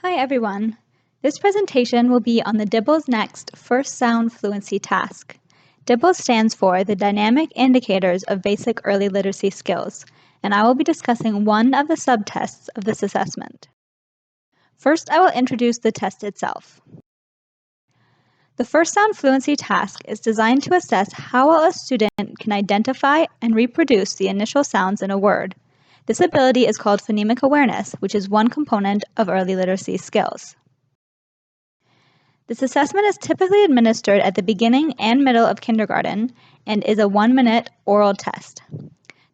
Hi everyone. This presentation will be on the DIBELS Next First Sound Fluency task. DIBELS stands for the Dynamic Indicators of Basic Early Literacy Skills, and I will be discussing one of the subtests of this assessment. First, I will introduce the test itself. The First Sound Fluency task is designed to assess how well a student can identify and reproduce the initial sounds in a word. This ability is called phonemic awareness, which is one component of early literacy skills. This assessment is typically administered at the beginning and middle of kindergarten and is a 1-minute oral test.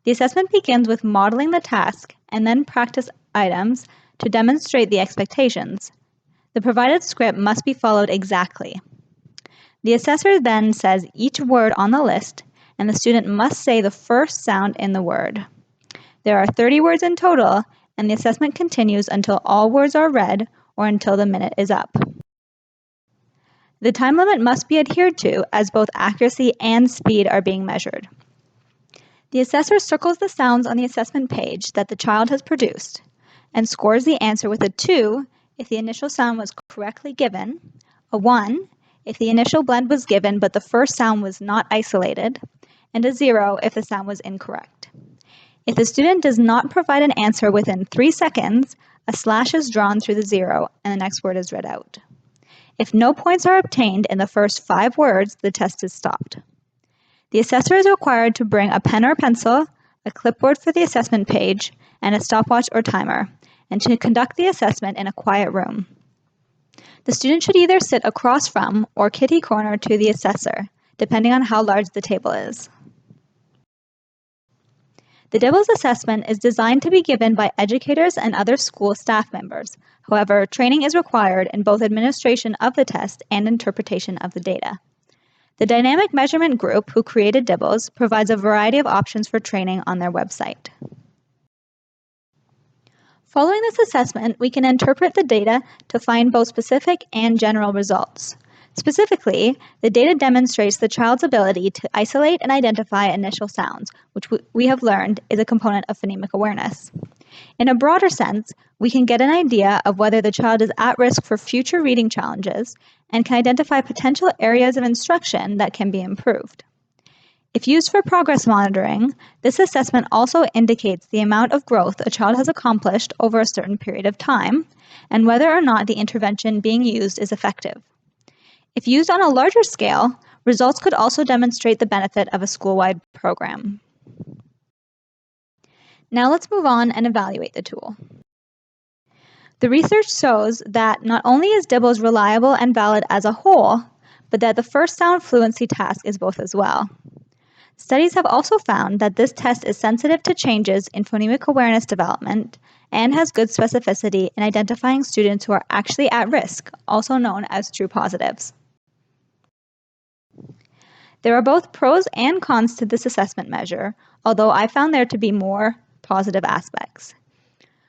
The assessment begins with modeling the task and then practice items to demonstrate the expectations. The provided script must be followed exactly. The assessor then says each word on the list, and the student must say the first sound in the word. There are 30 words in total, and the assessment continues until all words are read or until the minute is up. The time limit must be adhered to, as both accuracy and speed are being measured. The assessor circles the sounds on the assessment page that the child has produced and scores the answer with a 2 if the initial sound was correctly given, a 1 if the initial blend was given but the first sound was not isolated, and a 0 if the sound was incorrect. If the student does not provide an answer within 3 seconds, a slash is drawn through the 0 and the next word is read out. If no points are obtained in the first 5 words, the test is stopped. The assessor is required to bring a pen or pencil, a clipboard for the assessment page, and a stopwatch or timer, and to conduct the assessment in a quiet room. The student should either sit across from or kitty corner to the assessor, depending on how large the table is. The DIBELS assessment is designed to be given by educators and other school staff members. However, training is required in both administration of the test and interpretation of the data. The Dynamic Measurement Group, who created DIBELS, provides a variety of options for training on their website. Following this assessment, we can interpret the data to find both specific and general results. Specifically, the data demonstrates the child's ability to isolate and identify initial sounds, which we have learned is a component of phonemic awareness. In a broader sense, we can get an idea of whether the child is at risk for future reading challenges and can identify potential areas of instruction that can be improved. If used for progress monitoring, this assessment also indicates the amount of growth a child has accomplished over a certain period of time and whether or not the intervention being used is effective. If used on a larger scale, results could also demonstrate the benefit of a school-wide program. Now let's move on and evaluate the tool. The research shows that not only is DIBELS reliable and valid as a whole, but that the first sound fluency task is both as well. Studies have also found that this test is sensitive to changes in phonemic awareness development and has good specificity in identifying students who are actually at risk, also known as true positives. There are both pros and cons to this assessment measure, although I found there to be more positive aspects.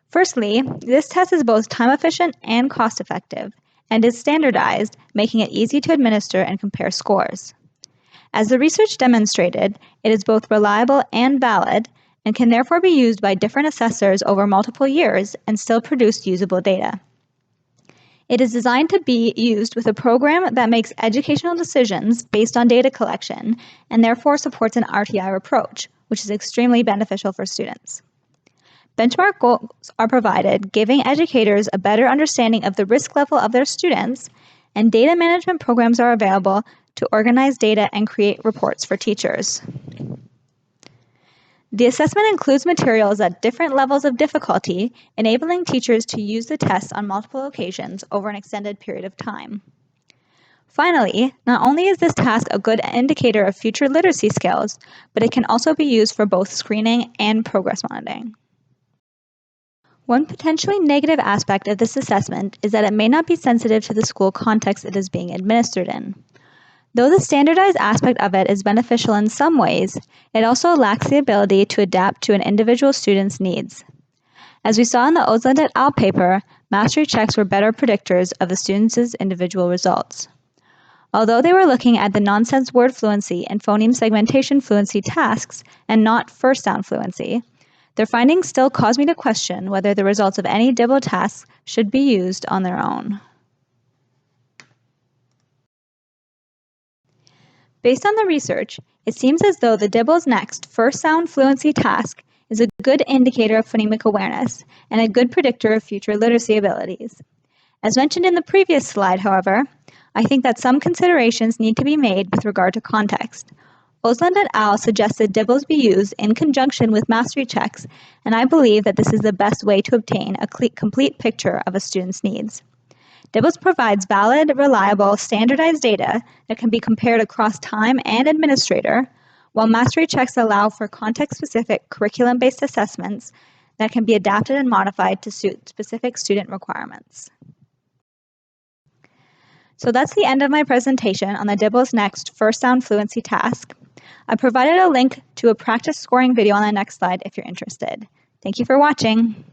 Firstly, this test is both time efficient and cost effective, and is standardized, making it easy to administer and compare scores. As the research demonstrated, it is both reliable and valid, and can therefore be used by different assessors over multiple years and still produce usable data. It is designed to be used with a program that makes educational decisions based on data collection and therefore supports an RTI approach, which is extremely beneficial for students. Benchmark goals are provided, giving educators a better understanding of the risk level of their students, and data management programs are available to organize data and create reports for teachers. The assessment includes materials at different levels of difficulty, enabling teachers to use the test on multiple occasions over an extended period of time. Finally, not only is this task a good indicator of future literacy skills, but it can also be used for both screening and progress monitoring. One potentially negative aspect of this assessment is that it may not be sensitive to the school context it is being administered in. Though the standardized aspect of it is beneficial in some ways, it also lacks the ability to adapt to an individual student's needs. As we saw in the Osland et al. Paper, mastery checks were better predictors of the students' individual results. Although they were looking at the nonsense word fluency and phoneme segmentation fluency tasks and not first sound fluency, Their findings still cause me to question whether the results of any DIBEL tasks should be used on their own. Based on the research, it seems as though the DIBELS Next first sound fluency task is a good indicator of phonemic awareness and a good predictor of future literacy abilities. As mentioned in the previous slide, however, I think that some considerations need to be made with regard to context. Osland et al. Suggested DIBELS be used in conjunction with mastery checks, and I believe that this is the best way to obtain a complete picture of a student's needs. DIBELS provides valid, reliable, standardized data that can be compared across time and administrator, while mastery checks allow for context-specific curriculum-based assessments that can be adapted and modified to suit specific student requirements. So that's the end of my presentation on the DIBELS Next First Sound Fluency task. I provided a link to a practice scoring video on the next slide if you're interested. Thank you for watching.